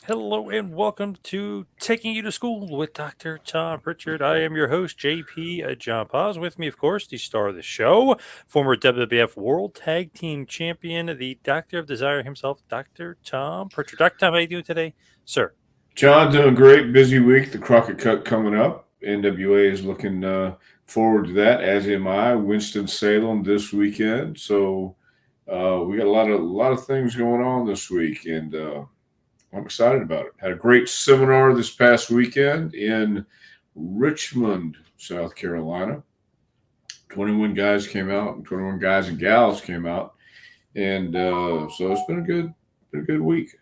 Hello and welcome to Taking You to School with Dr. Tom Prichard. I am your host, JP John Paz. With me, of course, the star of the show, former WWF World Tag Team Champion, the Doctor of Desire himself, Dr. Tom Prichard. Dr. Tom, how are you doing today, sir? John, doing great. Busy week. The Crockett Cup coming up. NWA is looking forward to that, as am I. Winston-Salem this weekend. So we got a lot of things going on this week, and I'm excited about it. Had a great seminar this past weekend in Richmond, South Carolina. 21 guys came out, and 21 guys and gals came out, and so it's been a good week.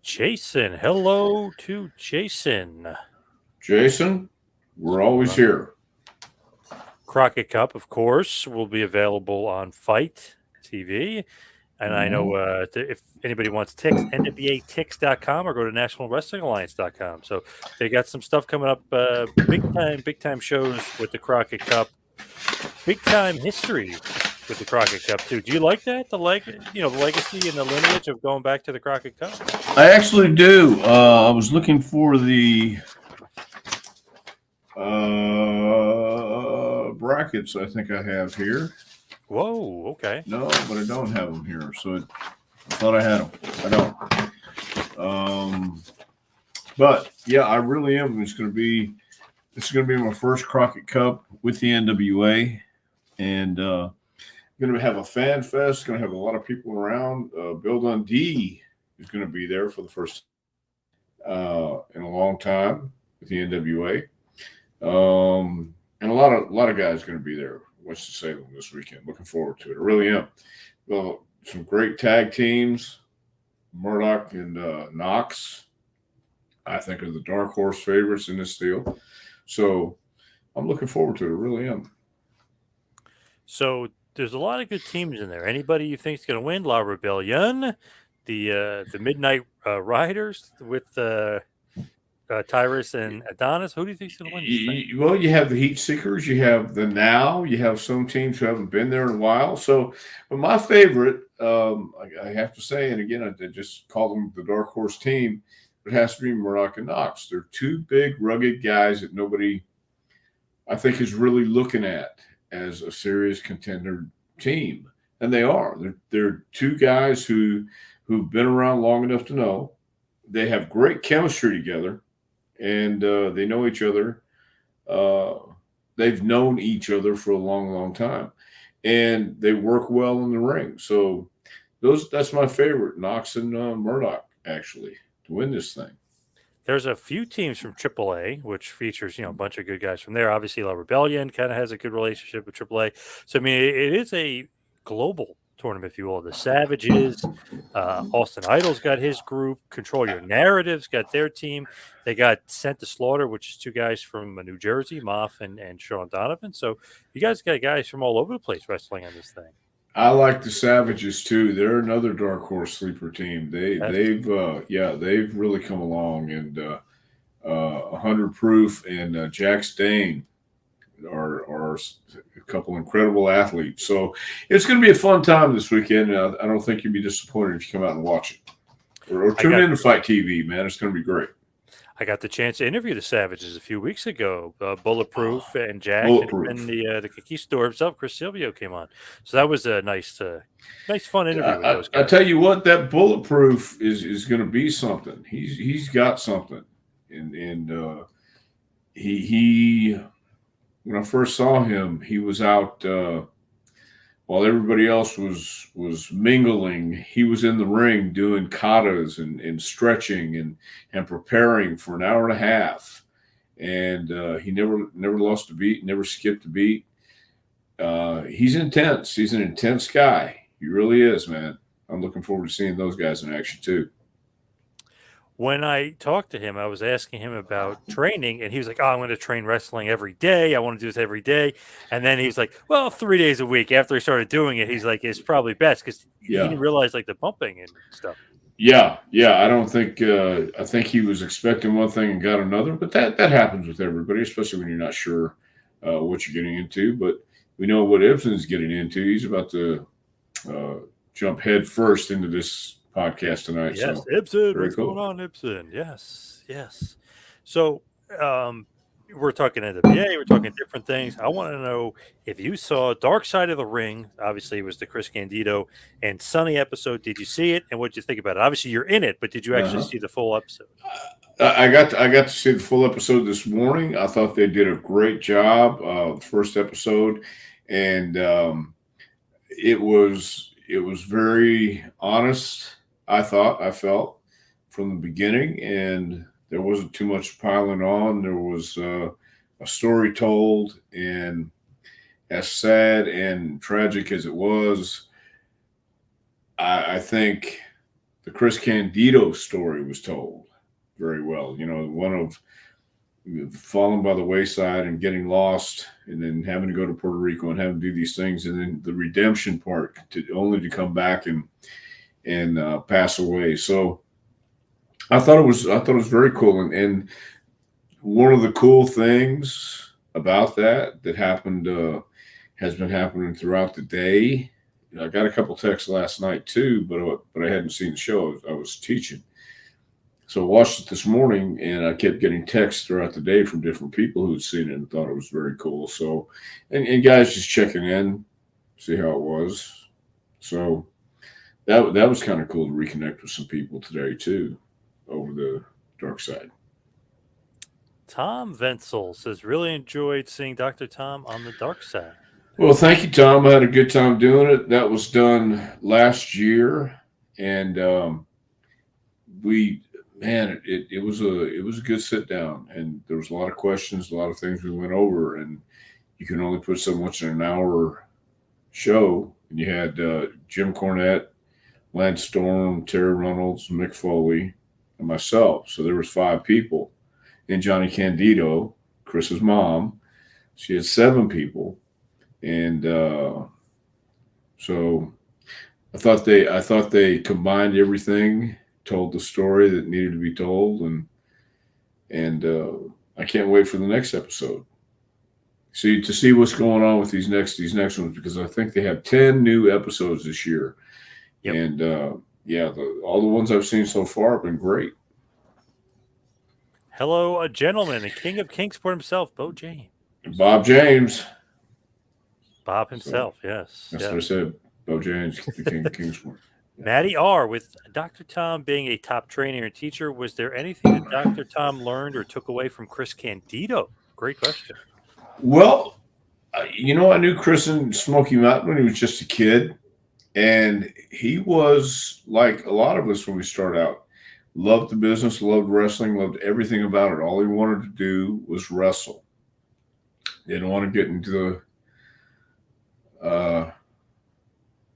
Jason, hello to Jason. Jason, we're always here. Crockett Cup, of course, will be available on Fight TV. And I know if anybody wants ticks, NWATix.com or go to NationalWrestlingAlliance.com. So they got some stuff coming up, big time shows with the Crockett Cup, big time history with the Crockett Cup too. Do you like that? The legacy and the lineage of going back to the Crockett Cup? I actually do. I was looking for the brackets. I think I have here. Whoa, okay. No, but I don't have them here. So I thought I had them. I don't. But yeah, I really am. This is going to be my first Crockett Cup with the NWA, and going to have a fan fest. Going to have a lot of people around. Bill Dundee is going to be there for the first in a long time with the NWA, and a lot of guys going to be there. Winston-Salem this weekend. Looking forward to it. I really am. Well, some great tag teams. Murdoch and Knox, I think, are the dark horse favorites in this deal. So I'm looking forward to it. I really am. So there's a lot of good teams in there. Anybody you think is going to win? La Rebellion, the Midnight Riders with Tyrus and Adonis. Who do you think is going to win this thing? Well, you have the Heat Seekers. You have the Now. You have some teams who haven't been there in a while. So, but my favorite, I have to say, and again, I just call them the dark horse team, it has to be Murdoch and Knox. They're two big, rugged guys that nobody, I think, is really looking at as a serious contender team, and they are. They're two guys who've been around long enough to know they have great chemistry together. And they know each other. They've known each other for a long, long time, and they work well in the ring. So that's my favorite, Knox and Murdoch, actually, to win this thing. There's a few teams from AAA, which features a bunch of good guys from there. Obviously, La Rebellion kind of has a good relationship with AAA. So I mean, it is a global tournament, if you will. The Savages, Austin Idol's got his group. Control Your Narrative's got their team. They got Sent to Slaughter, which is two guys from New Jersey, Moff and Sean Donovan. So you guys got guys from all over the place wrestling on this thing. I like the Savages too. They're another dark horse sleeper team. They've really come along, and 100 Proof and Jack Dane are a couple incredible athletes. So it's going to be a fun time this weekend. I don't think you'll be disappointed if you come out and watch it. Or tune in to Fight TV, man. It's going to be great. I got the chance to interview the Savages a few weeks ago. Bulletproof and Jack, and the Conquistador himself, Chris Silvio, came on. So that was a nice, fun interview with those guys. I tell you what, that Bulletproof is going to be something. He's got something, and he when I first saw him, he was out while everybody else was mingling. He was in the ring doing katas and stretching and preparing for an hour and a half. And he never lost a beat, never skipped a beat. He's intense. He's an intense guy. He really is, man. I'm looking forward to seeing those guys in action too. When I talked to him, I was asking him about training, and he was like, "Oh, I'm going to train wrestling every day. I want to do this every day." And then he's like, "Well, 3 days a week." After he started doing it, he's like, "It's probably best," because he didn't realize like the pumping and stuff. Yeah. I don't think I think he was expecting one thing and got another, but that happens with everybody, especially when you're not sure what you're getting into. But we know what Ibsen's getting into. He's about to jump head first into this podcast tonight. Yes, So Ibsen. very What's cool. going on, Ibsen? Yes, yes. So, we're talking NWA. We're talking different things. I want to know if you saw Dark Side of the Ring. Obviously, it was the Chris Candido and Sunny episode. Did you see it, and what did you think about it? Obviously, you're in it, but did you actually Uh-huh. see the full episode? I got to see the full episode this morning. I thought they did a great job. The first episode, and it was very honest. I felt from the beginning, and there wasn't too much piling on. There was a story told, and as sad and tragic as it was, I think the Chris Candido story was told very well. You know, one of falling by the wayside and getting lost, and then having to go to Puerto Rico and having to do these things, and then the redemption part to come back and pass away. So I thought it was very cool, and one of the cool things about that happened has been happening throughout the day. I got a couple texts last night too, but I hadn't seen the show. I was teaching. So I watched it this morning, and I kept getting texts throughout the day from different people who had seen it and thought it was very cool. So, and guys just checking in, see how it was. So that was kind of cool to reconnect with some people today too, over the dark side. Tom Venzel says, really enjoyed seeing Dr. Tom on the dark side. Well, thank you, Tom. I had a good time doing it. That was done last year, and it was a good sit down, and there was a lot of questions, a lot of things we went over, and you can only put so much in an hour show. And you had Jim Cornette, Lance Storm, Terry Reynolds, Mick Foley, and myself. So there was 5 people, and Johnny Candido, Chris's mom. She had 7 people, and so I thought they combined everything, told the story that needed to be told, and I can't wait for the next episode. To see what's going on with these next ones, because I think they have 10 new episodes this year. Yep. And all the ones I've seen so far have been great. Hello, a gentleman, the king of Kingsport himself, Bob James. Bob James. Bob himself, so, yes. That's what I said. Bob James, the king of Kingsport. Maddie R., with Dr. Tom being a top trainer and teacher, was there anything that Dr. Tom learned or took away from Chris Candido? Great question. Well, I knew Chris in Smoky Mountain when he was just a kid, and he was like a lot of us when we started out. Loved the business, loved wrestling, loved everything about it. All he wanted to do was wrestle. Didn't want to get into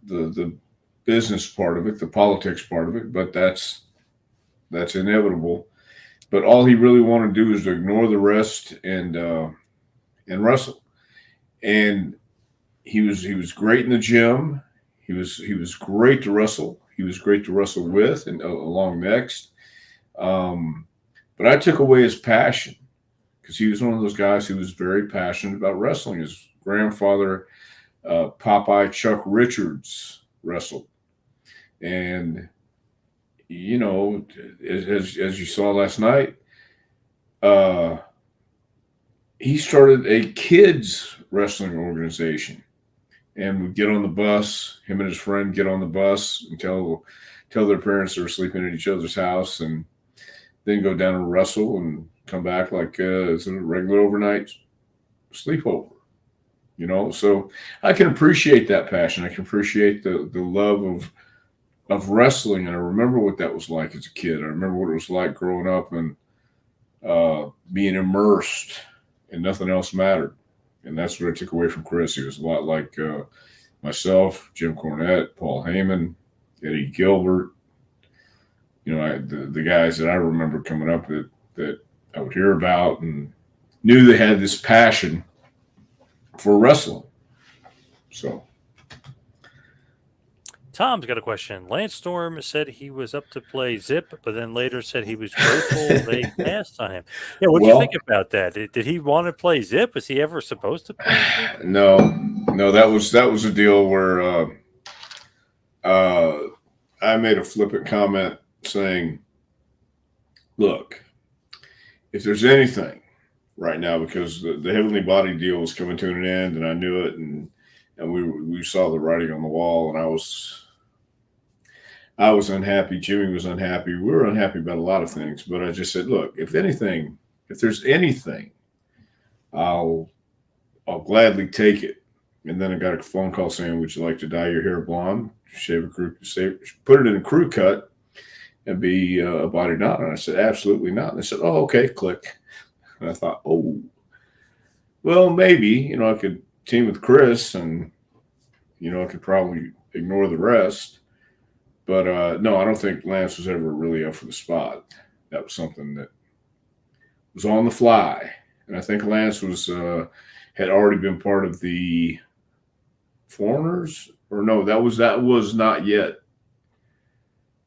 the business part of it, the politics part of it, but that's inevitable. But all he really wanted to do is to ignore the rest and wrestle. And he was great in the gym. He was great to wrestle. He was great to wrestle with and along next. But I took away his passion, because he was one of those guys who was very passionate about wrestling. His grandfather, Popeye Chuck Richards, wrestled. And, as you saw last night, he started a kids wrestling organization, and would get on the bus. Him and his friend get on the bus and tell their parents they're sleeping at each other's house, and then go down and wrestle and come back like it's a regular overnight sleepover. So I can appreciate that passion. I can appreciate the love of wrestling, and I remember what that was like as a kid. I remember what it was like growing up and being immersed, and nothing else mattered. And that's what I took away from Chris. He was a lot like myself, Jim Cornette, Paul Heyman, Eddie Gilbert. The guys that I remember coming up that I would hear about and knew they had this passion for wrestling. So Tom's got a question. Lance Storm said he was up to play Zip, but then later said he was grateful they passed on him. Yeah, what do you think about that? Did he want to play Zip? Was he ever supposed to play Zip? No, that was a deal where I I made a flippant comment saying, look, if there's anything right now, because the heavenly body deal was coming to an end, and I knew it, and we saw the writing on the wall, and I was unhappy. Jimmy was unhappy. We were unhappy about a lot of things, but I just said, look, if there's anything, I'll gladly take it. And then I got a phone call saying, would you like to dye your hair blonde, put it in a crew cut, and be a body knot? And I said, absolutely not. And they said, oh, okay, click. And I thought, oh, well, maybe, I could team with Chris, and, I could probably ignore the rest. But no, I don't think Lance was ever really up for the spot. That was something that was on the fly. And I think Lance had already been part of the Foreigners, or no, that was not yet.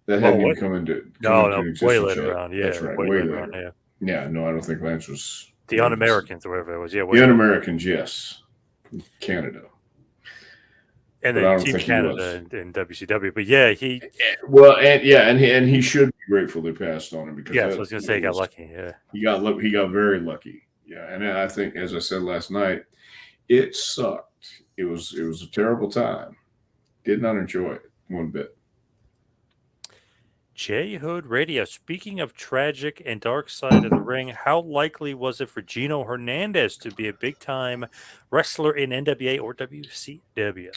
That hadn't even come into existence way later yet. on. Yeah, That's right, way later. On, yeah. Yeah, no, I don't think Lance was the Un-Americans or whatever it was. Yeah, the Un-Americans, yes, from Canada, and then Team Canada in WCW. But yeah, he and he should be grateful they passed on him, because I was going to say he got lucky. Yeah, he got very lucky. Yeah, and I think, as I said last night, it sucked. It was a terrible time. Did not enjoy it one bit. J Hood Radio. Speaking of tragic and dark side of the ring, how likely was it for Gino Hernandez to be a big time wrestler in NWA or WCW?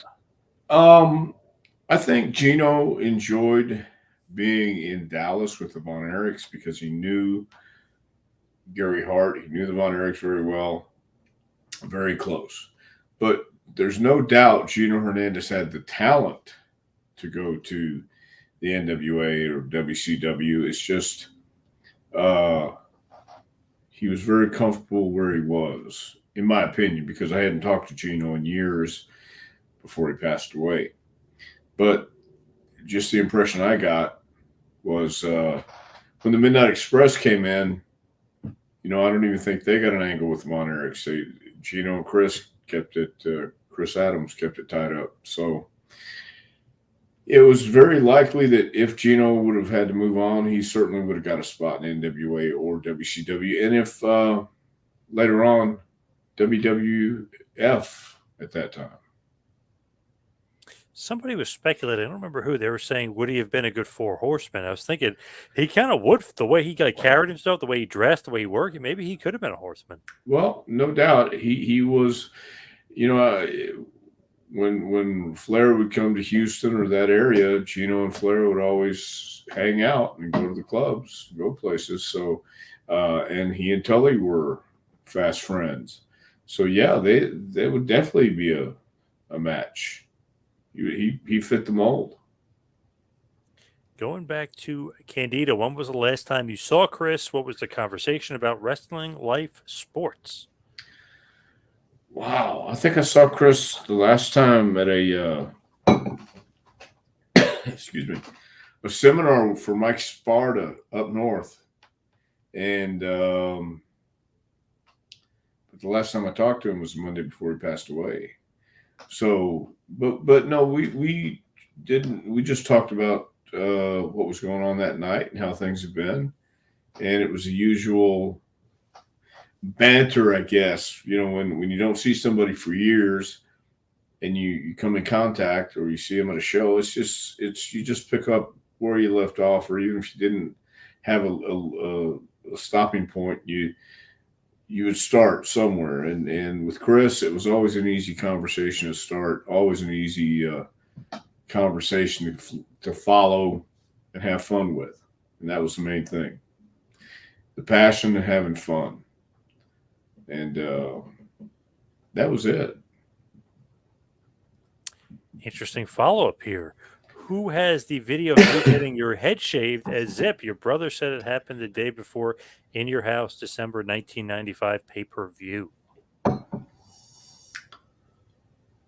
I think Gino enjoyed being in Dallas with the Von Erichs because he knew Gary Hart. He knew the Von Erichs very well, very close. But there's no doubt Gino Hernandez had the talent to go to the NWA or WCW. It's just he was very comfortable where he was, in my opinion, because I hadn't talked to Gino in years before he passed away. But just the impression I got was when the Midnight Express came in, I don't even think they got an angle with Von Erich. So Gino and Chris kept it, Chris Adams kept it tied up. So it was very likely that if Gino would have had to move on, he certainly would have got a spot in NWA or WCW. And if later on, WWF at that time. Somebody was speculating, I don't remember who, they were saying, would he have been a good Four Horsemen? I was thinking he kind of would, the way he carried himself, the way he dressed, the way he worked. Maybe he could have been a horseman. Well, no doubt. He was, when Flair would come to Houston or that area, Gino and Flair would always hang out and go to the clubs, go places. So, and he and Tully were fast friends. So, yeah, they would definitely be a match. He fit the mold. Going back to Candido, when was the last time you saw Chris? What was the conversation about wrestling, life, sports? Wow, I think I saw Chris the last time at a excuse me, a seminar for Mike Sparta up north, and but the last time I talked to him was the Monday before he passed away. So, but no, we didn't. We just talked about what was going on that night and how things have been, and it was the usual banter, I guess. When you don't see somebody for years, and you come in contact or you see them at a show, it's you just pick up where you left off, or even if you didn't have a stopping point, you would start somewhere. And with Chris, it was always an easy conversation to start, always an easy conversation to follow and have fun with. And that was the main thing. The passion and having fun. And that was it. Interesting follow-up here. Who has the video of you getting your head shaved as Zip? Your brother said it happened the day before in your house, December 1995 pay-per-view.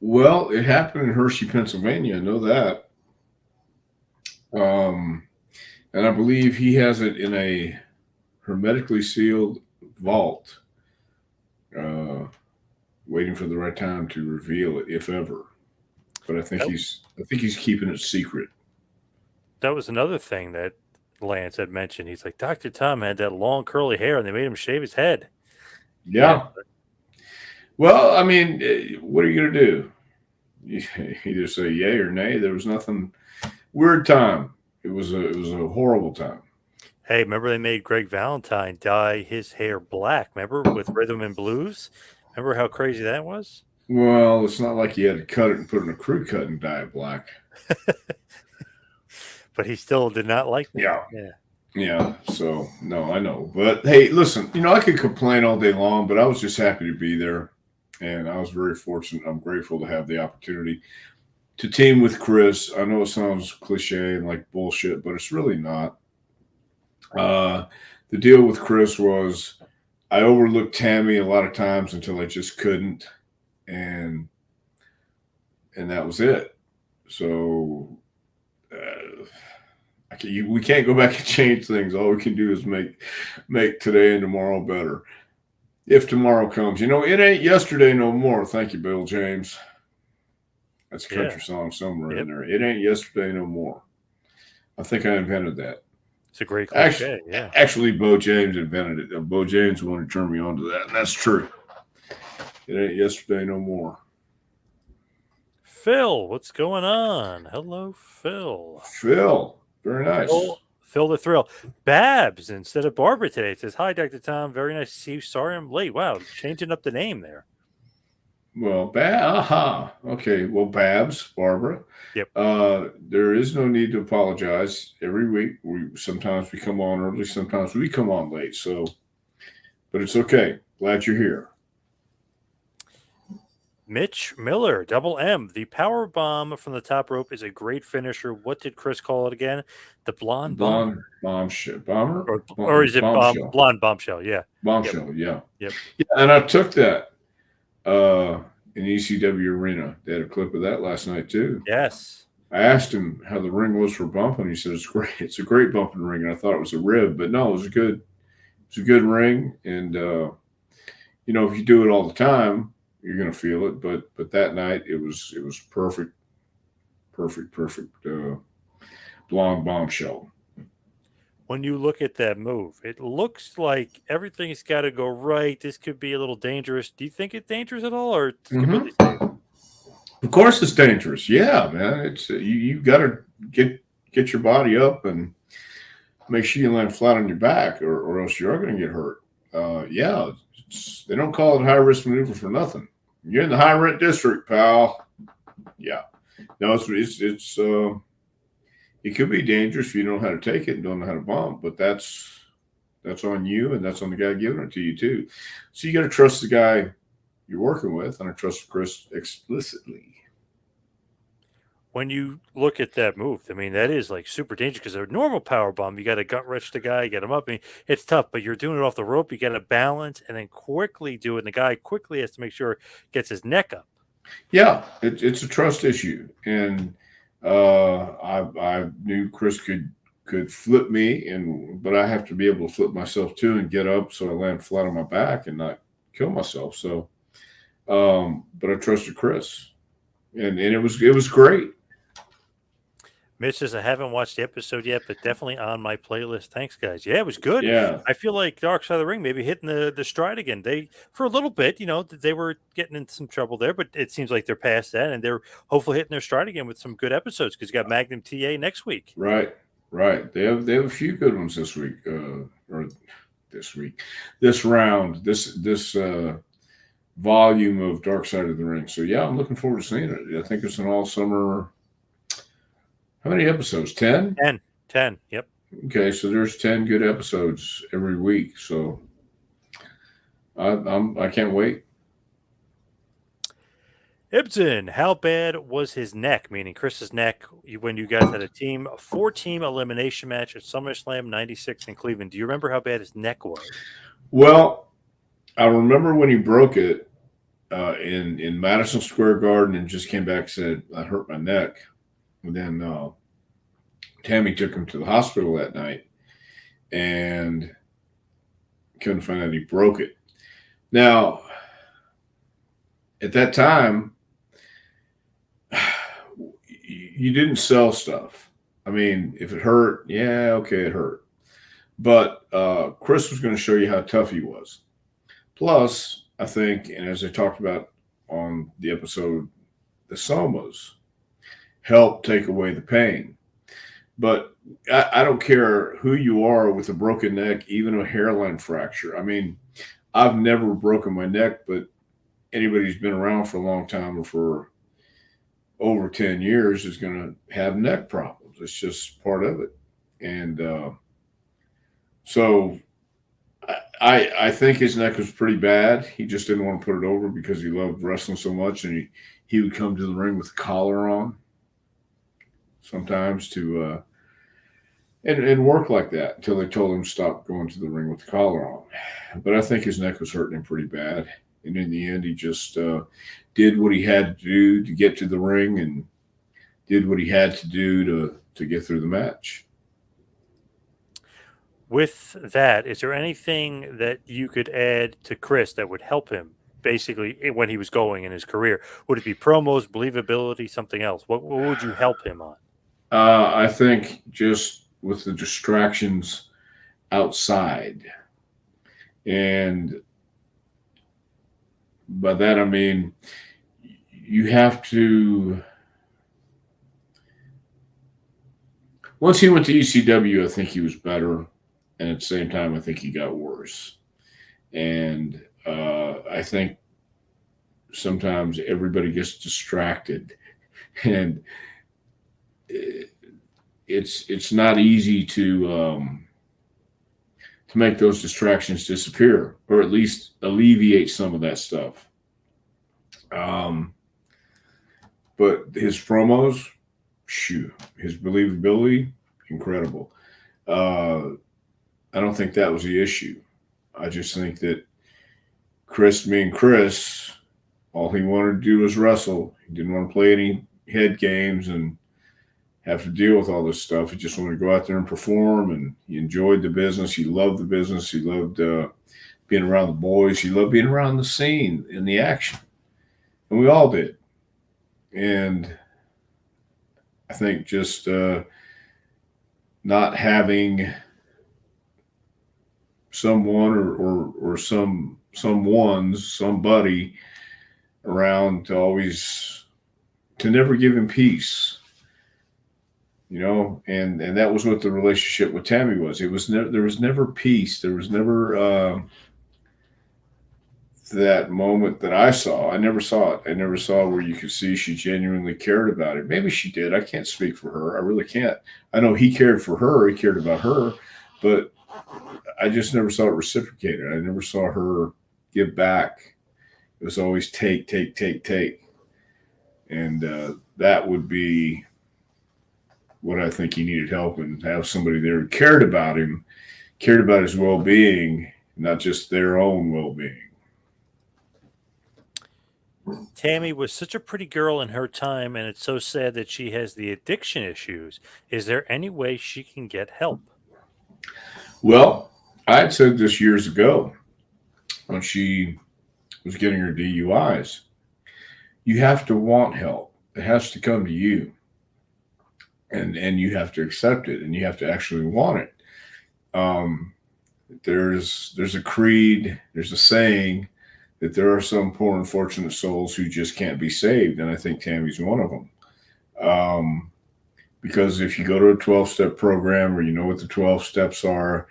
Well, it happened in Hershey, Pennsylvania. I know that. And I believe he has it in a hermetically sealed vault, waiting for the right time to reveal it, if ever. But I think he's keeping it secret. that was another thing that Lance had mentioned. He's like, Dr. Tom had that long curly hair, and they made him shave his head. Yeah. Well, I mean, what are you going to do? You either say yay or nay. There was nothing. Weird time. It was a horrible time. Hey, remember they made Greg Valentine dye his hair black? Remember with Rhythm and Blues? Remember how crazy that was? Well, it's not like you had to cut it and put it in a crew cut and dye it black. But he still did not like that. Yeah. Yeah. Yeah. So, no, I know. But hey, listen, I could complain all day long, but I was just happy to be there. And I was very fortunate. I'm grateful to have the opportunity to team with Chris. I know it sounds cliche and like bullshit, but it's really not. The deal with Chris was I overlooked Tammy a lot of times until I just couldn't. And that was it. So we can't go back and change things. All we can do is make today and tomorrow better. If tomorrow comes, it ain't yesterday no more. Thank you, Bill James. That's a country song somewhere in there. It ain't yesterday no more. I think I invented that. It's a great cliche. Actually, Bo James invented it. Bo James wanted to turn me on to that, and that's true. It ain't yesterday no more. Phil, what's going on? Hello, Phil. Phil, very nice. Phil the Thrill. Babs instead of Barbara today. It says, hi, Dr. Tom. Very nice to see you. Sorry I'm late. Wow, changing up the name there. Well, okay. Well, Babs, Barbara. Yep. There is no need to apologize. Every week, sometimes we come on early, sometimes we come on late. So, but it's okay. Glad you're here. Mitch Miller, double M. The power bomb from the top rope is a great finisher. What did Chris call it again? The blonde bomber? Bomber? Or is it blonde bombshell? Yeah. Bombshell, yeah. Yep. Yeah, and I took that in ECW Arena. They had a clip of that last night, too. Yes. I asked him how the ring was for bumping. He said, it's great. It's a great bumping ring. And I thought it was a rib, but no, it was a good ring. And, if you do it all the time, you're going to feel it, but that night it was perfect blonde bombshell. When you look at that move, it looks like everything's got to go right. This could be a little dangerous. Do you think it's dangerous at all, or completely safe? Of course, it's dangerous. Yeah, man. It's you got to get your body up and make sure you land flat on your back, or else you are going to get hurt. They don't call it high risk maneuver for nothing. You're in the high rent district, pal. Yeah. No, it's it could be dangerous if you don't know how to take it and don't know how to bump, but that's on you and that's on the guy giving it to you too. So you got to trust the guy you're working with, and I trust Chris explicitly. When you look at that move, I mean, that is like super dangerous because a normal power bomb, you got to gut wrench the guy, get him up. I mean, it's tough, but you're doing it off the rope. You got to balance and then quickly do it. And the guy quickly has to make sure gets his neck up. Yeah, it's a trust issue. And I knew Chris could flip me, but I have to be able to flip myself too and get up so I land flat on my back and not kill myself. So, but I trusted Chris, and it was great. Mitch says, I haven't watched the episode yet, but definitely on my playlist. Thanks, guys. Yeah, it was good. Yeah. I feel like Dark Side of the Ring maybe hitting the stride again. They, for a little bit, they were getting into some trouble there, but it seems like they're past that, and they're hopefully hitting their stride again with some good episodes because you got Magnum TA next week. Right. They have a few good ones this week, this round, this volume of Dark Side of the Ring. So, yeah, I'm looking forward to seeing it. I think it's an all-summer. How many episodes? 10? 10. Yep. Okay, so there's 10 good episodes every week. So I can't wait. Ibsen, how bad was his neck? Meaning Chris's neck when you guys had a 4-team elimination match at SummerSlam '96 in Cleveland. Do you remember how bad his neck was? Well, I remember when he broke it in Madison Square Garden and just came back and said, I hurt my neck. And then Tammy took him to the hospital that night and couldn't find out he broke it. Now, at that time, you didn't sell stuff. I mean, if it hurt, yeah, okay, it hurt. But Chris was going to show you how tough he was. Plus, I think, and as I talked about on the episode, the somas help take away the pain. But I don't care who you are with a broken neck, even a hairline fracture. I mean, I've never broken my neck, but anybody who's been around for a long time or for over 10 years is going to have neck problems. It's just part of it. And so I think his neck was pretty bad. He just didn't want to put it over because he loved wrestling so much, and he would come to the ring with a collar on sometimes to and work like that until they told him to stop going to the ring with the collar on. But I think his neck was hurting him pretty bad, and in the end, he just did what he had to do to get to the ring, and did what he had to do to get through the match. With that, is there anything that you could add to Chris that would help him basically when he was going in his career? Would it be promos, believability, something else? What would you help him on? I think just with the distractions outside, and by that I mean you have to. Once he went to ECW, I think he was better, and at the same time, I think he got worse. And I think sometimes everybody gets distracted, and it's not easy to make those distractions disappear, or at least alleviate some of that stuff. Um, but his promos, shoot, his believability, incredible. Uh, I don't think that was the issue. I just think that Chris, being Chris, all he wanted to do was wrestle. He didn't want to play any head games and have to deal with all this stuff. He just wanted to go out there and perform, and he enjoyed the business. He loved the business. He loved being around the boys. He loved being around the scene and the action. And we all did. And I think just not having someone or somebody around to never give him peace, and that was what the relationship with Tammy was. It was there was never peace. There was never that moment that I saw. I never saw it. I never saw where you could see she genuinely cared about it. Maybe she did. I can't speak for her. I really can't. I know he cared for her. He cared about her, but I just never saw it reciprocated. I never saw her give back. It was always take, take, take, take. And that would be what I think he needed help, and have somebody there who cared about him, cared about his well-being, not just their own well-being. Tammy was such a pretty girl in her time, and it's so sad that she has the addiction issues. Is there any way she can get help? Well, I had said this years ago when she was getting her DUIs. You have to want help. It has to come to you. And you have to accept it, and you have to actually want it. There's a creed, there's a saying that there are some poor unfortunate souls who just can't be saved, and I think Tammy's one of them. Because if you go to a 12-step program, or you know what the 12 steps are,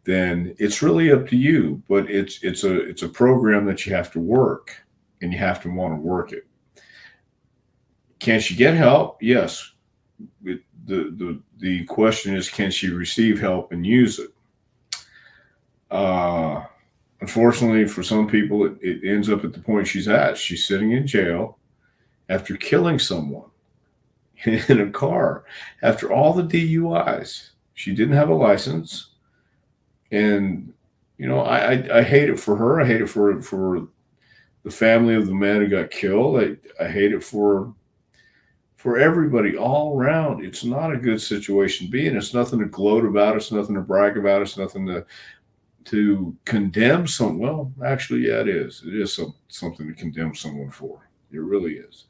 then it's really up to you. But it's a program that you have to work, and you have to want to work it. Can she get help? Yes. The question is, can she receive help and use it? Unfortunately, for some people, it ends up at the point she's at. She's sitting in jail after killing someone in a car after all the DUIs. She didn't have a license. And, I hate it for her. I hate it for the family of the man who got killed. I hate it for everybody all around. It's not a good situation to be in. It's nothing to gloat about. It's nothing to brag about. It's nothing to condemn someone. Well, actually, yeah, it is. It is something to condemn someone for. It really is.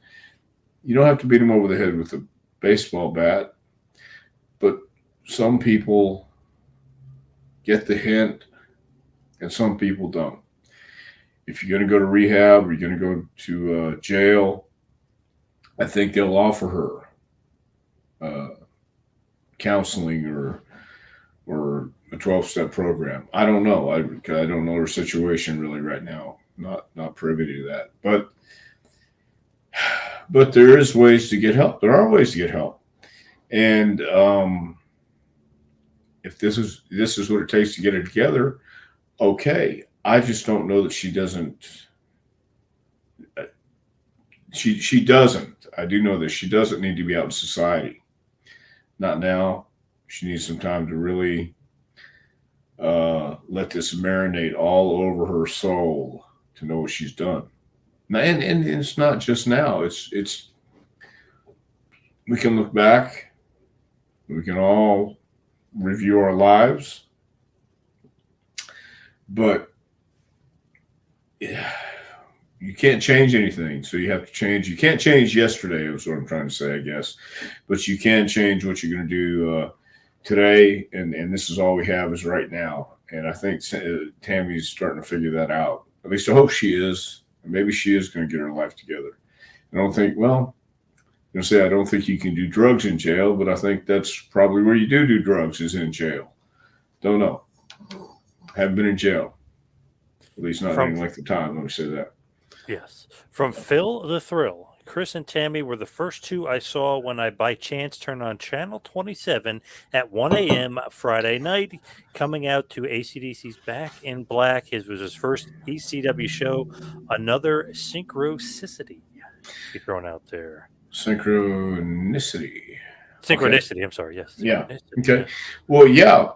You don't have to beat them over the head with a baseball bat, some people get the hint and some people don't. If you're going to go to rehab or you're going to go to jail, I think they'll offer her counseling or a 12-step program. I don't know. I don't know her situation really right now. Not privy to that. But there is ways to get help. There are ways to get help. And if this is what it takes to get it together, okay. I just don't know that she doesn't. She doesn't. I do know that she doesn't need to be out in society. Not now. She needs some time to really let this marinate all over her soul to know what she's done. And it's not just now. It's we can look back. We can all review our lives, but yeah, you can't change anything. So you have to change. You can't change yesterday is what I'm trying to say, I guess, but you can change what you're going to do today. And this is all we have is right now. And I think Tammy's starting to figure that out. At least I hope she is. And maybe she is going to get her life together. I don't think, well, I don't think you can do drugs in jail, but I think that's probably where you do drugs is in jail. Don't know. Haven't been in jail. At least not any length of time. Let me say that. Yes. From Phil the Thrill. Chris and Tammy were the first two I saw when I by chance turned on Channel 27 at 1 a.m. Friday night, coming out to AC/DC's Back in Black. His was his first ECW show. Another synchronicity he thrown out there. Synchronicity. Synchronicity. Okay. I'm sorry. Yes. Yeah. Okay. Yes. Well, yeah.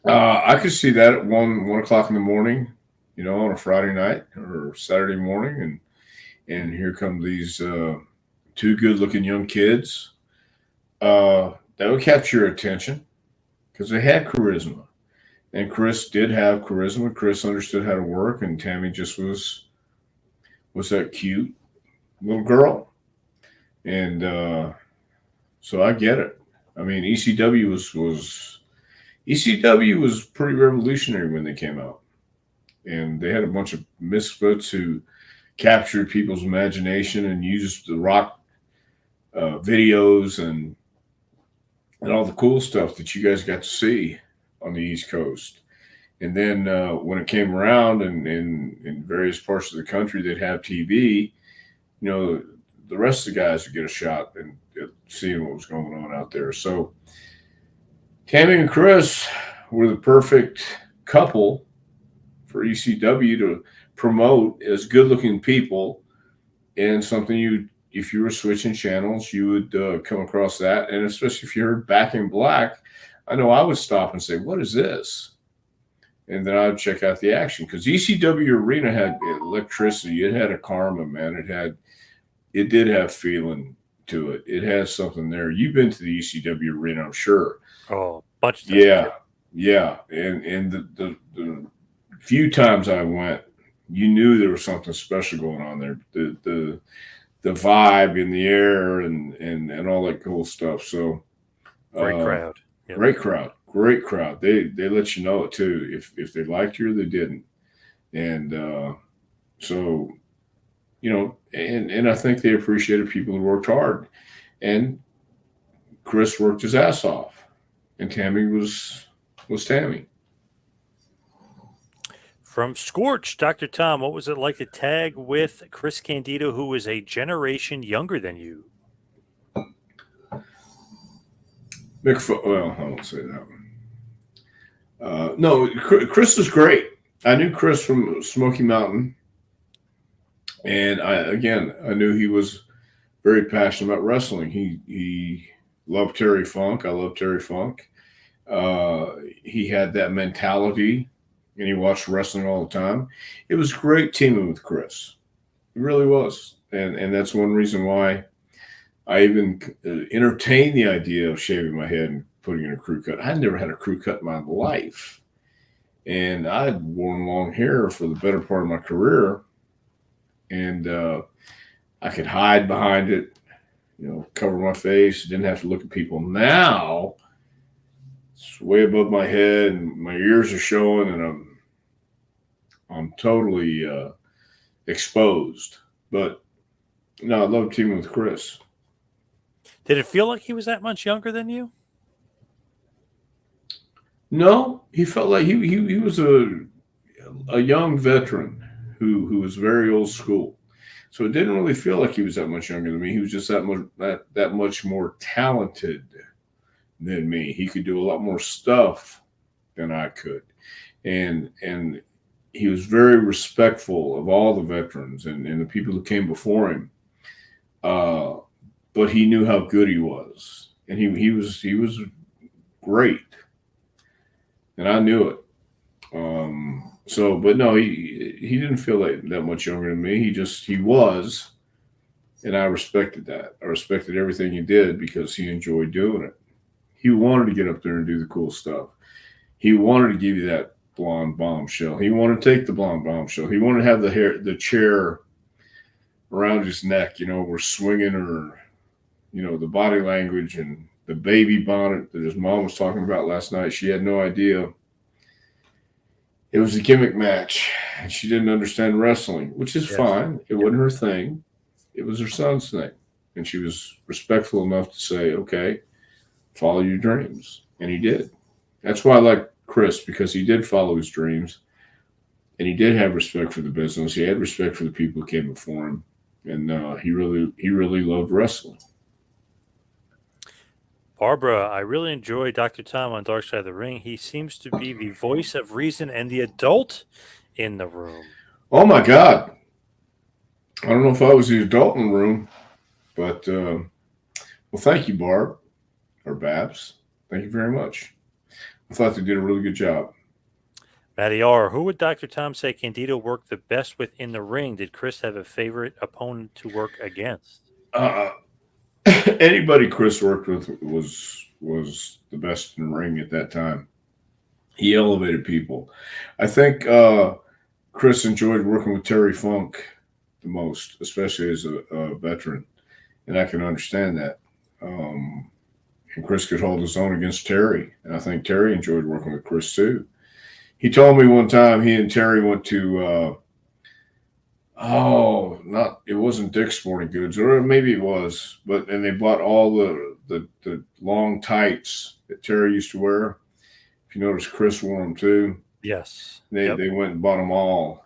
I could see that at 1 o'clock in the morning, on a Friday night or Saturday morning, and here come these two good-looking young kids. That would capture your attention because they had charisma, and Chris did have charisma. Chris understood how to work, and Tammy just was that cute little girl, and so I get it. I mean, ECW was pretty revolutionary when they came out, and they had a bunch of misfits who captured people's imagination and used the rock videos and all the cool stuff that you guys got to see on the East Coast. And then when it came around and in various parts of the country that have TV, the rest of the guys would get a shot and seeing what was going on out there. So Tammy and Chris were the perfect couple for ECW to promote as good-looking people, and something if you were switching channels, you would come across that. And especially if you heard Back in Black, I know I would stop and say, "What is this?" And then I'd check out the action because ECW Arena had electricity. It had a karma, man. It did have feeling to it. It has something there. You've been to the ECW Arena, I'm sure. Oh, a bunch of times. Yeah. And the few times I went, you knew there was something special going on there. The vibe in the air and all that cool stuff. So great crowd. Yep. Great crowd. They let you know it too, if they liked you or they didn't. And so, and I think they appreciated people who worked hard. And Chris worked his ass off, and Tammy was Tammy. From Scorch, Dr. Tom, what was it like to tag with Chris Candido, who was a generation younger than you? Well, I won't say that one. No, Chris was great. I knew Chris from Smoky Mountain, and I knew he was very passionate about wrestling. He loved Terry Funk. I love Terry Funk. He had that mentality. And he watched wrestling all the time. It was great teaming with Chris. It really was. And that's one reason why I even entertained the idea of shaving my head and putting in a crew cut. I'd never had a crew cut in my life. And I'd worn long hair for the better part of my career. And I could hide behind it, cover my face. Didn't have to look at people. Now, It's way above my head, and my ears are showing, and I'm totally exposed. But no, I love teaming with Chris. Did it feel like he was that much younger than you? No, he felt like he was a young veteran who was very old school. So it didn't really feel like he was that much younger than me. He was just that much more talented than me. He could do a lot more stuff than I could, and he was very respectful of all the veterans and the people who came before him. Uh, but he knew how good he was, and he was great, and I knew it. So, but no, he didn't feel like that much younger than me. He was, and I respected that. I respected everything he did because he enjoyed doing it. He wanted to get up there and do the cool stuff. He wanted to give you that blonde bombshell. He wanted to take the blonde bombshell. He wanted to have the chair around his neck. We're swinging, or the body language and the baby bonnet that his mom was talking about last night. She had no idea. It was a gimmick match, and she didn't understand wrestling, which is Yes. fine. It wasn't her thing. It was her son's thing. And she was respectful enough to say, okay, follow your dreams. And he did. That's why I like Chris, because he did follow his dreams, and he did have respect for the business. He had respect for the people who came before him, and he really loved wrestling. Barbara, I really enjoy Dr. Tom on Dark Side of the Ring. He seems to be the voice of reason and the adult in the room. Oh my God! I don't know if I was the adult in the room, but well, thank you, Barb or Babs. Thank you very much. I thought they did a really good job. Matty R., who would Dr. Tom say Candido worked the best with in the ring? Did Chris have a favorite opponent to work against? Uh, Anybody Chris worked with was the best in the ring at that time. He elevated people. I think Chris enjoyed working with Terry Funk the most, especially as a veteran, and I can understand that. Um, and Chris could hold his own against Terry, and I think Terry enjoyed working with Chris too. He told me one time he and Terry went to not it wasn't Dick's Sporting Goods, or maybe it was, and they bought all the long tights that Terry used to wear. If you notice, Chris wore them too. Yes. They went and bought them all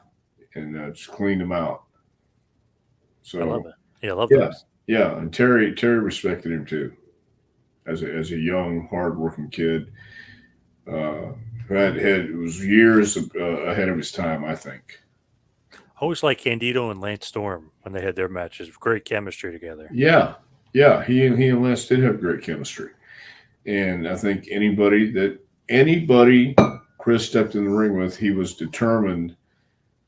and just cleaned them out. I love So it. Yeah, I love yeah, those. yeah, and Terry respected him too as a young, hardworking kid. Who had it was years ahead of his time, I think. Always like Candido and Lance Storm when they had their matches. Great chemistry together. Yeah, yeah, he and Lance did have great chemistry, and I think anybody Chris stepped in the ring with, he was determined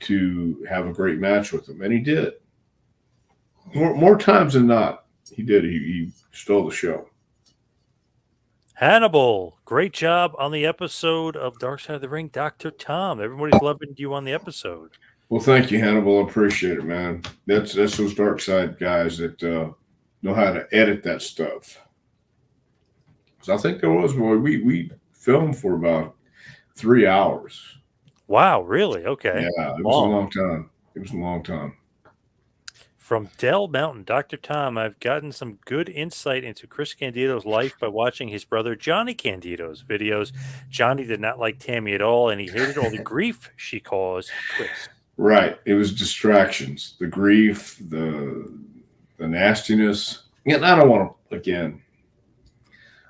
to have a great match with him, and he did. More times than not, he did. He stole the show. Hannibal, great job on the episode of Dark Side of the Ring, Dr. Tom. Everybody's loving you on the episode. Well, thank you, Hannibal. I appreciate it, man. That's those dark side guys that know how to edit that stuff. So I think there was we filmed for about 3 hours. Wow, really? Okay. Yeah, it was a Long. long time. It was a long time. From Dell Mountain, Dr. Tom, I've gotten some good insight into Chris Candido's life by watching his brother Johnny Candido's videos. Johnny did not like Tammy at all, and he hated all the grief she caused Chris. Right. It was distractions, the grief, the nastiness. Yeah, I don't want to again.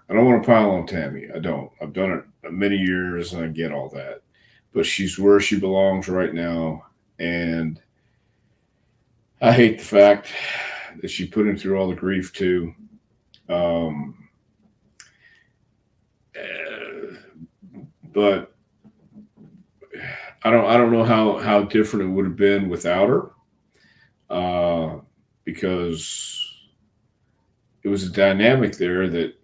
I don't want to pile on Tammy. I don't. I've done it many years, and I get all that. But she's where she belongs right now, and I hate the fact that she put him through all the grief too. Um, but I don't know how different it would have been without her, because it was a dynamic there that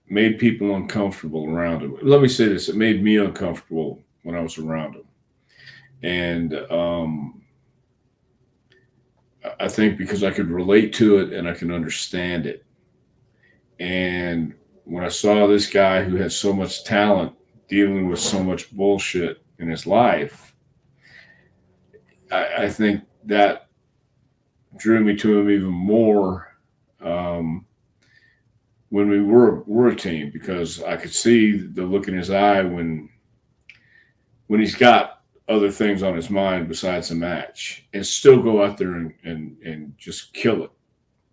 made people uncomfortable around him. Let me say this: it made me uncomfortable when I was around him, and I think because I could relate to it and I can understand it. And when I saw this guy who had so much talent dealing with so much bullshit in his life, I think that drew me to him even more. Um, when we were a team, because I could see the look in his eye when he's got other things on his mind besides the match, and still go out there and just kill it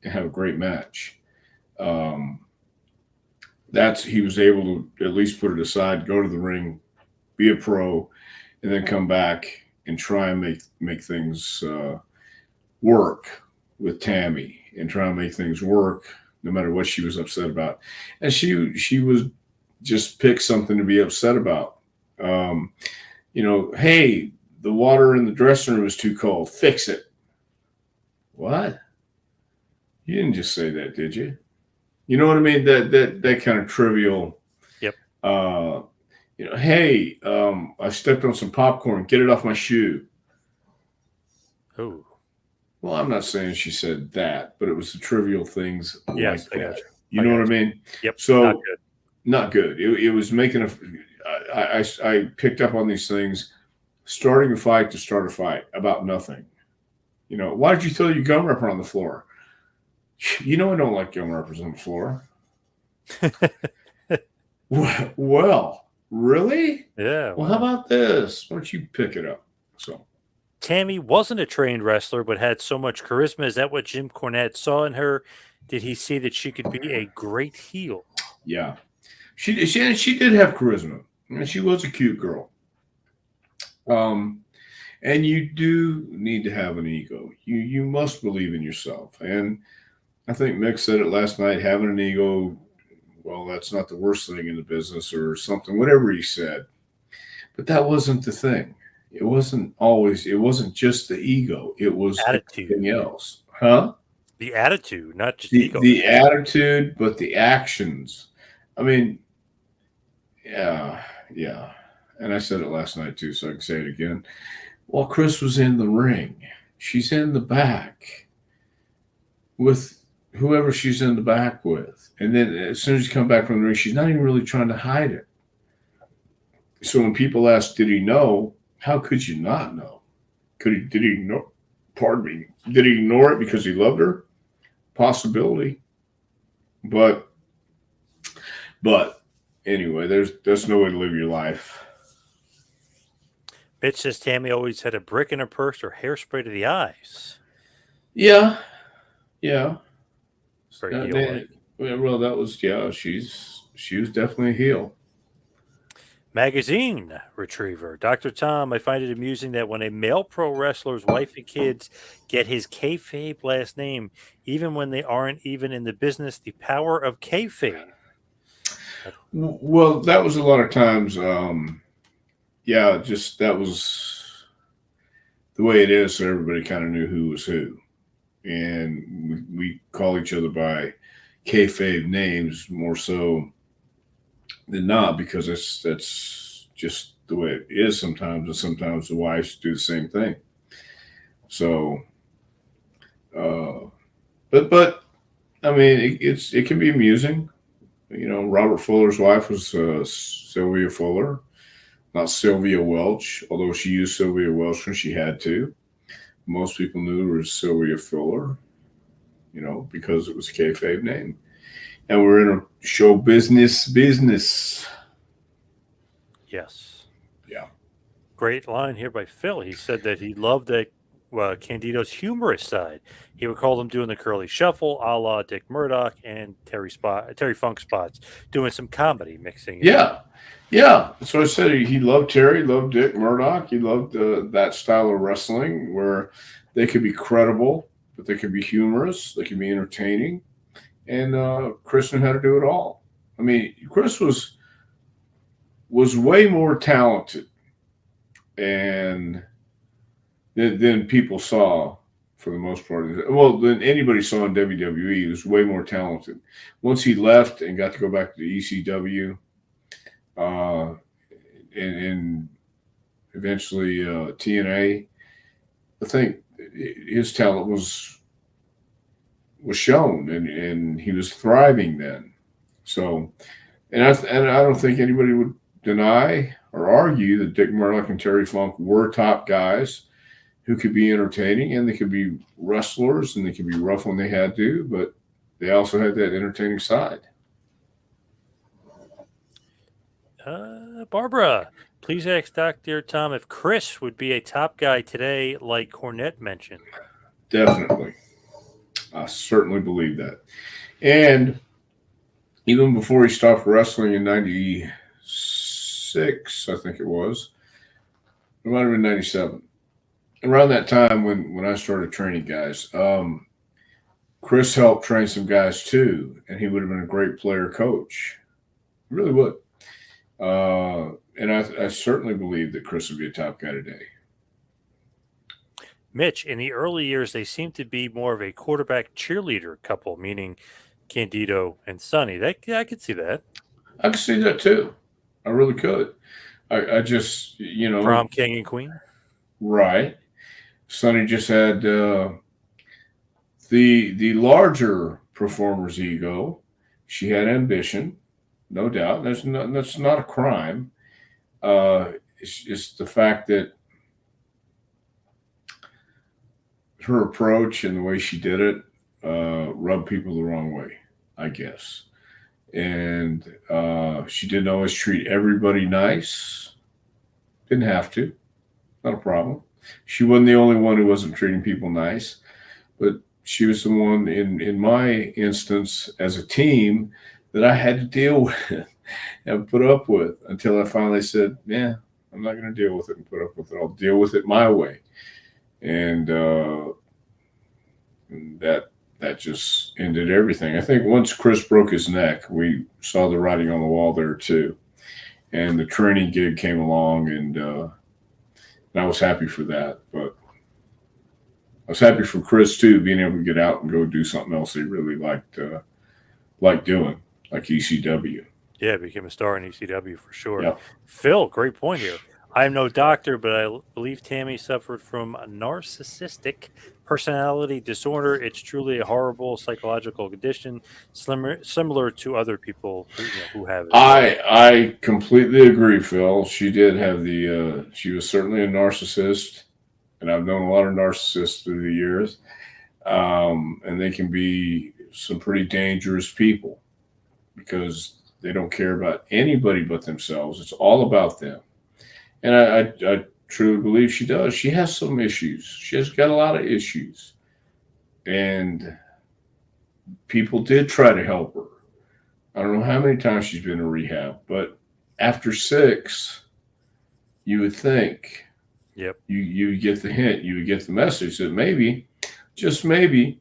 and have a great match. Um, that's he was able to at least put it aside, go to the ring, be a pro, and then come back and try and make things work with Tammy, and try and make things work no matter what she was upset about. And she was just pick something to be upset about. Um, hey, the water in the dressing room is too cold. Fix it. What? You didn't just say that, did you? You know what I mean? That kind of trivial. Yep. Hey, I stepped on some popcorn. Get it off my shoe. Oh. Well, I'm not saying she said that, but it was the trivial things Yes, like I got that. you. You know what I mean? Yep. So Not good. It was making I picked up on these things, starting a fight to start a fight about nothing. Why did you throw your gum wrapper on the floor? I don't like gum wrappers on the floor. Well, really? Yeah. Well, how about this? Why don't you pick it up? So Tammy wasn't a trained wrestler, but had so much charisma. Is that what Jim Cornette saw in her? Did he see that she could be a great heel? yeah, she did have charisma. I mean, she was a cute girl. And you do need to have an ego. You must believe in yourself. And I think Mick said it last night. Having an ego, well, that's not the worst thing in the business, or something. Whatever he said, but that wasn't the thing. It wasn't always. It wasn't just the ego. It was Attitude. everything else, huh? The attitude, not just The ego. the attitude, but the actions. I mean, yeah, yeah. And I said it last night too, so I can say it again. While Chris was in the ring, she's in the back with whoever she's in the back with. And then as soon as you come back from the ring, she's not even really trying to hide it. So when people ask, did he know? How could you not know? Did he know? Pardon me. Did he ignore it because he loved her? Possibility. But anyway, there's no way to live your life. Mitch says Tammy always had a brick in her purse or hairspray to the eyes. Yeah. Very heel-like. Well, that was she was definitely a heel. Magazine retriever. Dr. Tom, I find it amusing that when a male pro wrestler's wife and kids get his kayfabe last name, even when they aren't even in the business, the power of kayfabe. Well, that was a lot of times. Just that was the way it is. So everybody kind of knew who was who, and we call each other by kayfabe names more so than not, because that's just the way it is sometimes, and sometimes the wives do the same thing. So, but I mean, it can be amusing. Robert Fuller's wife was Sylvia Fuller, not Sylvia Welch, although she used Sylvia Welch when she had to. Most people knew her as Sylvia Fuller, because it was a kayfabe name. And we're in a show business. Yes. Yeah. Great line here by Phil. He said that he loved Candido's humorous side. He would call them doing the curly shuffle, a la Dick Murdoch and Terry Funk spots, doing some comedy mixing. Yeah. So I said he loved Terry, loved Dick Murdoch. He loved that style of wrestling where they could be credible, but they could be humorous. They could be entertaining. And Chris knew how to do it all. I mean, Chris was way more talented and than people saw, for the most part. Well, than anybody saw in WWE. He was way more talented. Once he left and got to go back to the ECW, and eventually TNA, I think his talent was shown, and he was thriving then. So, and I don't think anybody would deny or argue that Dick Murdoch and Terry Funk were top guys who could be entertaining, and they could be wrestlers, and they could be rough when they had to, but they also had that entertaining side. Barbara, please ask Dr. Tom if Chris would be a top guy today, like Cornette mentioned. Definitely. I certainly believe that. And even before he stopped wrestling in 96, I think it was, it might have been 97. Around that time when I started training guys, Chris helped train some guys too, and he would have been a great player coach. He really would. And I certainly believe that Chris would be a top guy today. Mitch, in the early years, they seemed to be more of a quarterback cheerleader couple, meaning Candido and Sunny. I could see that. I could see that too. I really could. I just, Prom king and queen. Right. Sunny just had the larger performer's ego. She had ambition, no doubt. That's not a crime. It's just the fact that her approach and the way she did it rubbed people the wrong way, I guess. And she didn't always treat everybody nice. Didn't have to. Not a problem. She wasn't the only one who wasn't treating people nice, but she was the one in my instance as a team that I had to deal with and put up with until I finally said, yeah, I'm not going to deal with it and put up with it. I'll deal with it my way. And that just ended everything. I think once Chris broke his neck, we saw the writing on the wall there too. And the training gig came along, and I was happy for that. But I was happy for Chris too, being able to get out and go do something else he really liked doing, like ECW. Yeah, became a star in ECW for sure. Yep. Phil, great point here. I am no doctor, but I believe Tammy suffered from a narcissistic personality disorder. It's truly a horrible psychological condition, similar to other people who have it. I completely agree, Phil. She did have she was certainly a narcissist, and I've known a lot of narcissists through the years, and they can be some pretty dangerous people because they don't care about anybody but themselves. It's all about them. And I truly believe she does. She has some issues. She has got a lot of issues. And people did try to help her. I don't know how many times she's been to rehab, but after 6, you would think, yep, you would get the hint, you would get the message that maybe, just maybe,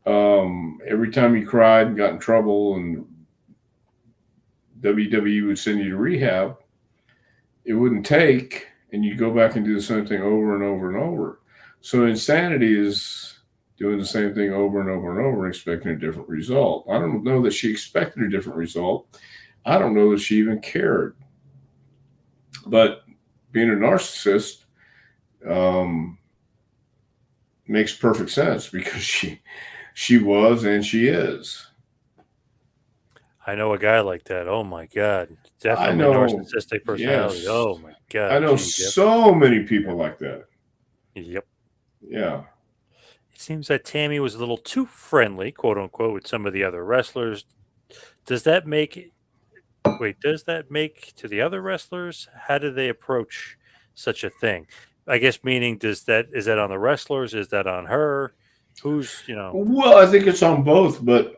every time you cried and got in trouble and WWE would send you to rehab, it wouldn't take, and you go back and do the same thing over and over and over. So insanity is doing the same thing over and over and over and expecting a different result. I don't know that she expected a different result. I don't know that she even cared. But being a narcissist makes perfect sense because she was and she is. I know a guy like that. Oh my God. Definitely narcissistic personality. Yes. Oh my God. I know so many people like that. Yep. Yeah. It seems that Tammy was a little too friendly, quote unquote, with some of the other wrestlers. Does that make to the other wrestlers? How do they approach such a thing? I guess meaning is that on the wrestlers? Is that on her? Who's, Well, I think it's on both, but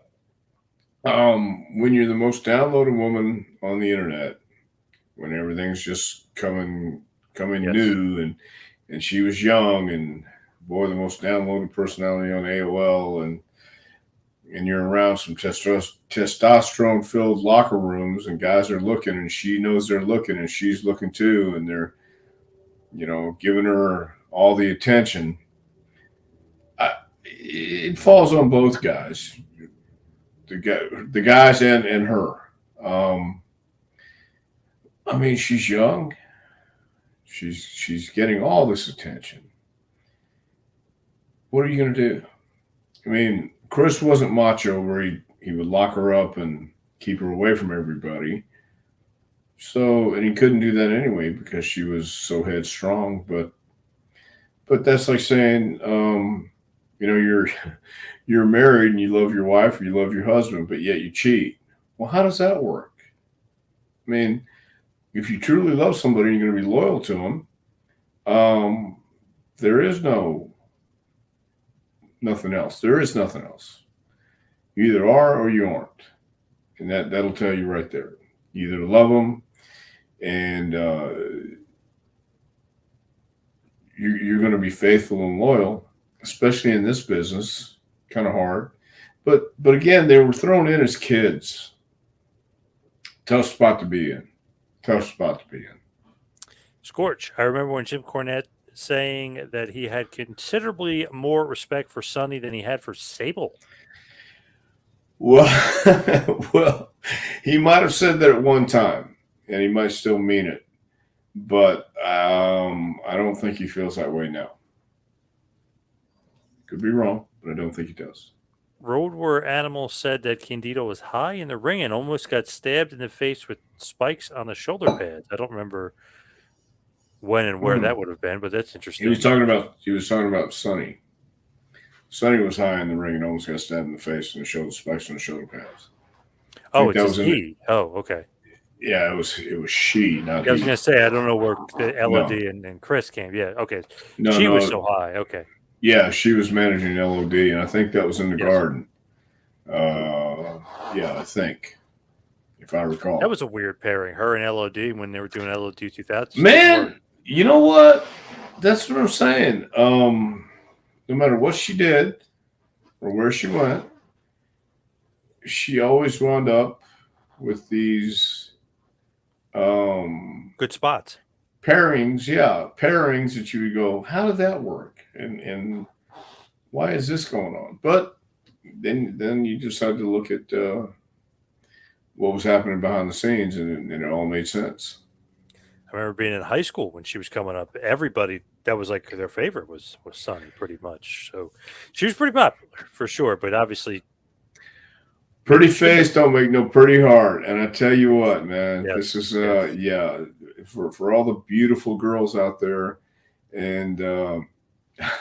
when you're the most downloaded woman on the internet, when everything's just coming Yes. new, and she was young, and boy, the most downloaded personality on AOL, and you're around some testosterone filled locker rooms, and guys are looking, and she knows they're looking, and she's looking too, and they're giving her all the attention. It falls on both guys. The guys and her. I mean, she's young. She's getting all this attention. What are you going to do? I mean, Chris wasn't macho where he would lock her up and keep her away from everybody. So, and he couldn't do that anyway because she was so headstrong. But that's like saying, you're married and you love your wife or you love your husband, but yet you cheat. Well, how does that work? I mean, if you truly love somebody, you're going to be loyal to them. There is nothing else. There is nothing else. You either are or you aren't, and that'll tell you right there. You either love them, and you're going to be faithful and loyal, especially in this business. Kind of hard, but again, they were thrown in as kids. Tough spot to be in. Tough spot to be in. Scorch. I remember when Jim Cornette saying that he had considerably more respect for Sunny than he had for Sable. Well, well, he might have said that at one time, and he might still mean it, but I don't think he feels that way now. Could be wrong, but I don't think he does. Road War Animal said that Candido was high in the ring and almost got stabbed in the face with spikes on the shoulder pads. I don't remember when and where that would have been, but that's interesting. He was talking about Sunny. Sunny was high in the ring and almost got stabbed in the face and the spikes on the shoulder pads. Oh, it's he. Oh, okay. Yeah, it was she, not I was he. going to say, I don't know where the LOD and Chris came. Yeah, okay. No, she was so high. Okay. Yeah, she was managing LOD, and I think that was in the garden. Yeah, I think, if I recall. That was a weird pairing, her and LOD when they were doing LOD 2000. Man, you know what? That's what I'm saying. No matter what she did or where she went, she always wound up with these good spots. Pairings that you would go, how did that work? And why is this going on? But then you just had to look at what was happening behind the scenes, and it all made sense. I remember being in high school when she was coming up. Everybody that was like their favorite was Sunny, pretty much. So she was pretty popular for sure. But obviously, pretty face don't make no pretty heart. And I tell you what, man, yes, this is for all the beautiful girls out there, and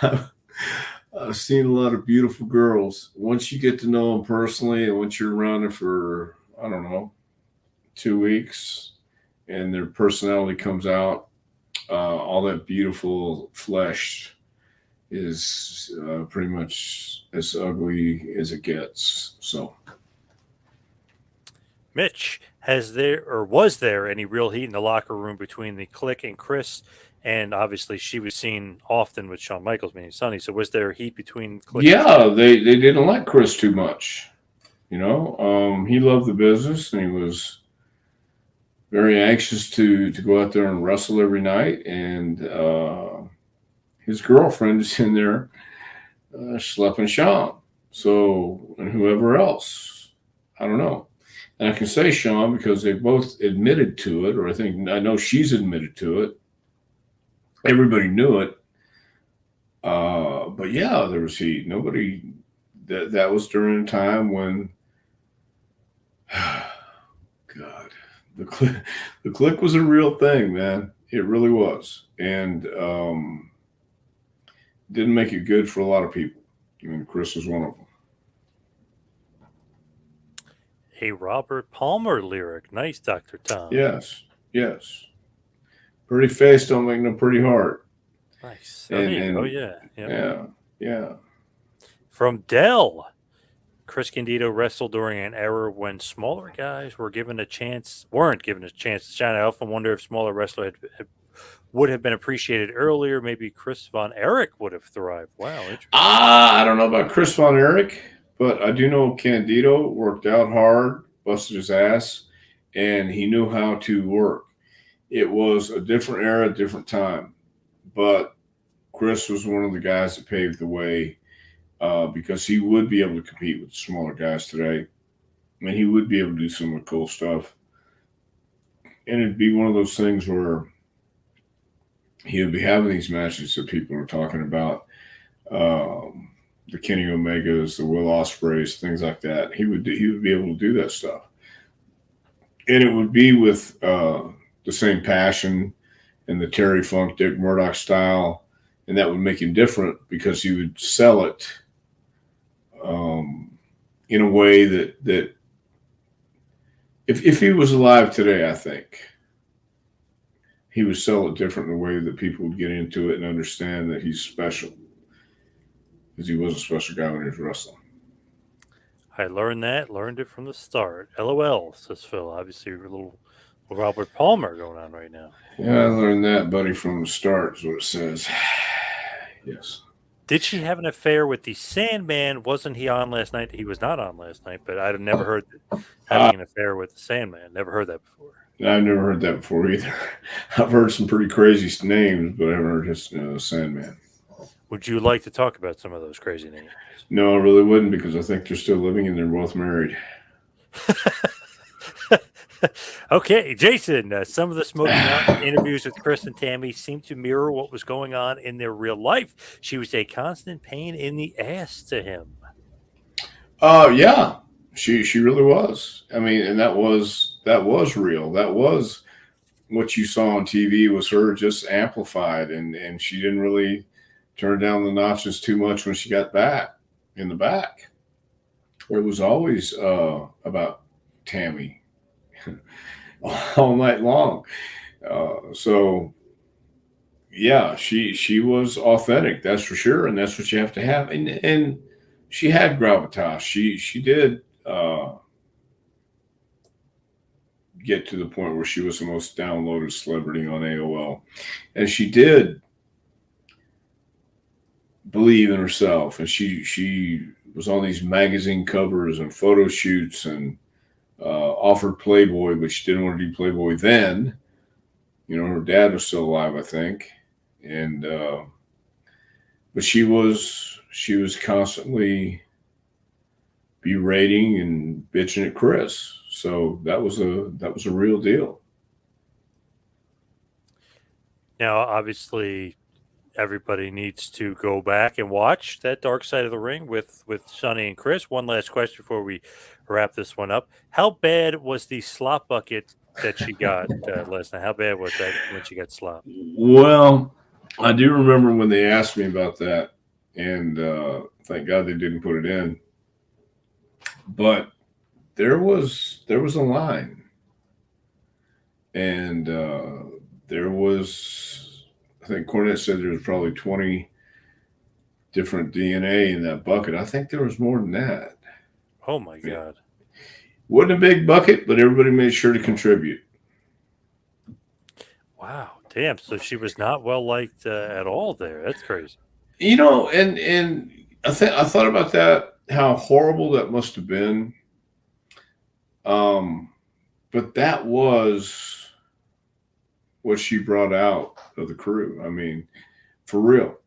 I've seen a lot of beautiful girls. Once you get to know them personally, and once you're around them for, I don't know, 2 weeks, and their personality comes out, all that beautiful flesh is pretty much as ugly as it gets. So, Mitch, was there any real heat in the locker room between the Clique and Chris? And obviously, she was seen often with Shawn Michaels, meaning Sunny. So, was there heat between Clique? Yeah, they didn't like Chris too much. He loved the business, and he was very anxious to go out there and wrestle every night. And his girlfriend is in there schlepping Shawn. So, and whoever else, I don't know. And I can say Shawn because they both admitted to it, or I know she's admitted to it. Everybody knew it. But yeah, there was heat. Nobody, that was during a time when, God, the Clique was a real thing, man. It really was. And didn't make it good for a lot of people. I mean, Chris was one of them. A Robert Palmer lyric. Nice, Dr. Tom. Yes. Pretty face don't make no pretty heart. Nice. Yeah. From Dell, Chris Candido wrestled during an era when smaller guys weren't given a chance to shine. I often wonder if smaller wrestlers would have been appreciated earlier. Maybe Chris Von Erich would have thrived. Wow, interesting. I don't know about Chris Von Erich, but I do know Candido worked out hard, busted his ass, and he knew how to work. It was a different era, different time, but Chris was one of the guys that paved the way because he would be able to compete with smaller guys today. I mean, he would be able to do some of the cool stuff. And it'd be one of those things where he would be having these matches that people are talking about, the Kenny Omegas, the Will Ospreys, things like that. He would be able to do that stuff. and it would be with the same passion and the Terry Funk, Dick Murdoch style, and that would make him different because he would sell it in a way that if he was alive today, I think he would sell it different in a way that people would get into it and understand that he's special, because he was a special guy when he was wrestling. I learned it from the start. LOL, says Phil. Obviously, a little Robert Palmer going on right now. Yeah, I learned that, buddy, from the start is what it says. Yes. Did she have an affair with the Sandman? Wasn't he on last night? He was not on last night, but I've never heard having an affair with the Sandman. Never heard that before. I've never heard that before either. I've heard some pretty crazy names, but I haven't heard his Sandman. Would you like to talk about some of those crazy names? No, I really wouldn't, because I think they're still living and they're both married. Okay, Jason, some of the Smoky Mountain interviews with Chris and Tammy seem to mirror what was going on in their real life. She was a constant pain in the ass to him. Yeah, she really was. I mean, and that was real. That was what you saw on TV, was her just amplified, and she didn't really turn down the notches too much when she got back in the back. It was always about Tammy all night long. So yeah, she was authentic, that's for sure, and that's what you have to have. And she had gravitas. She did get to the point where she was the most downloaded celebrity on AOL, and she did believe in herself, and she was on these magazine covers and photo shoots, and offered Playboy, but she didn't want to do Playboy then. You know, her dad was still alive, I think, and but she was constantly berating and bitching at Chris. So that was a real deal. Now, obviously, everybody needs to go back and watch that Dark Side of the Ring with Sunny and Chris. One last question before we wrap this one up. How bad was the slop bucket that she got last night? How bad was that when she got slopped? Well, I do remember when they asked me about that, and thank God they didn't put it in. But there was a line, and there was, I think Cornette said there was probably 20 different DNA in that bucket. I think there was more than that. Oh my God. Wasn't a big bucket, but everybody made sure to contribute. Wow. Damn. So she was not well liked at all there. That's crazy. You know, and I thought about that, how horrible that must have been. But that was what she brought out of the crew. I mean, for real,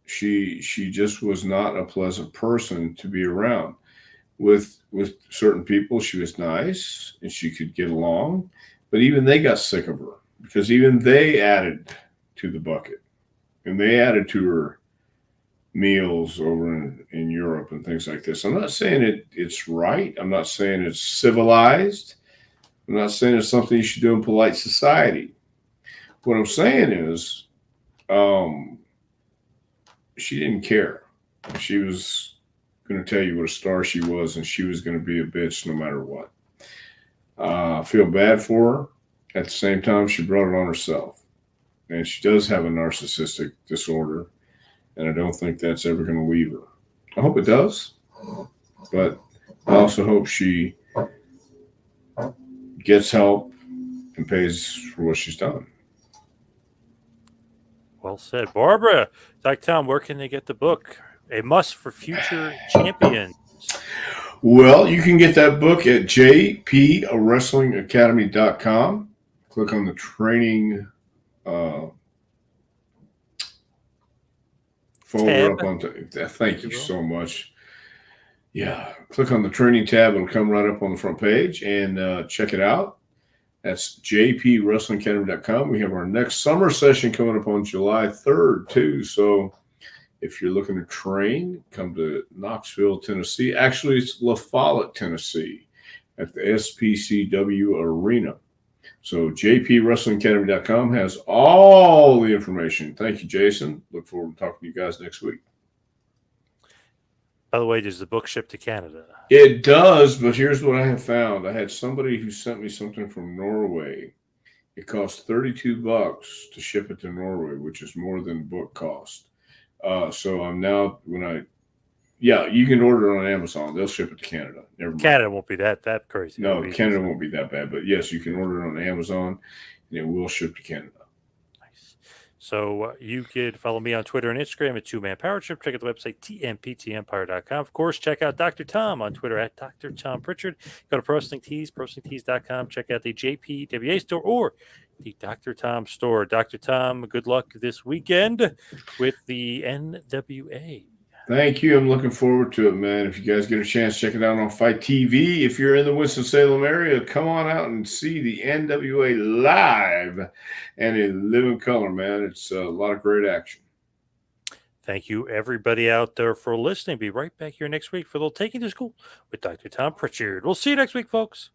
she just was not a pleasant person to be around. With certain people, she was nice and she could get along, but even they got sick of her, because even they added to the bucket, and they added to her meals over in Europe and things like this. I'm not saying it's right. I'm not saying it's civilized. I'm not saying it's something you should do in polite society. What I'm saying is, she didn't care. She was going to tell you what a star she was, and she was going to be a bitch no matter what. I feel bad for her. At the same time, she brought it on herself. And she does have a narcissistic disorder, and I don't think that's ever going to leave her. I hope it does, but I also hope she gets help and pays for what she's done. Well said. Barbara, Dr. Tom, where can they get the book? A must for future champions. Well, you can get that book at jpwrestlingacademy.com. Click on the training folder up on. Thank you so much. Yeah, click on the training tab. It'll come right up on the front page, and check it out. That's jpwrestlingacademy.com. We have our next summer session coming up on July 3rd, too. So if you're looking to train, come to Knoxville, Tennessee. Actually, it's La Follette, Tennessee. at the SPCW Arena. So jpwrestlingacademy.com has all the information. Thank you, Jason. Look forward to talking to you guys next week. By the way, does the book ship to Canada? It does, but here's what I have found. I had somebody who sent me something from Norway. It costs $32 to ship it to Norway, which is more than the book cost. So I'm now you can order it on Amazon. They'll ship it to Canada. Never mind. Canada won't be that crazy. No, Canada won't be that bad. But yes, you can order it on Amazon, and it will ship to Canada. Nice. So you could follow me on Twitter and Instagram at 2Man Power Trip. Check out the website, tmptempire.com. Of course, check out Dr. Tom on Twitter at Dr. Tom Prichard. Go to Pro Wrestling Tees, ProWrestlingTees.com. Check out the JPWA store or the Dr. Tom store. Dr. Tom, good luck this weekend with the NWA. Thank you. I'm looking forward to it, man. If you guys get a chance, check it out on Fight TV. If you're in the Winston-Salem area, come on out and see the NWA live and in living color, man. It's a lot of great action. Thank you, everybody out there, for listening. Be right back here next week for a little Taking to School with Dr. Tom Prichard. We'll see you next week, folks.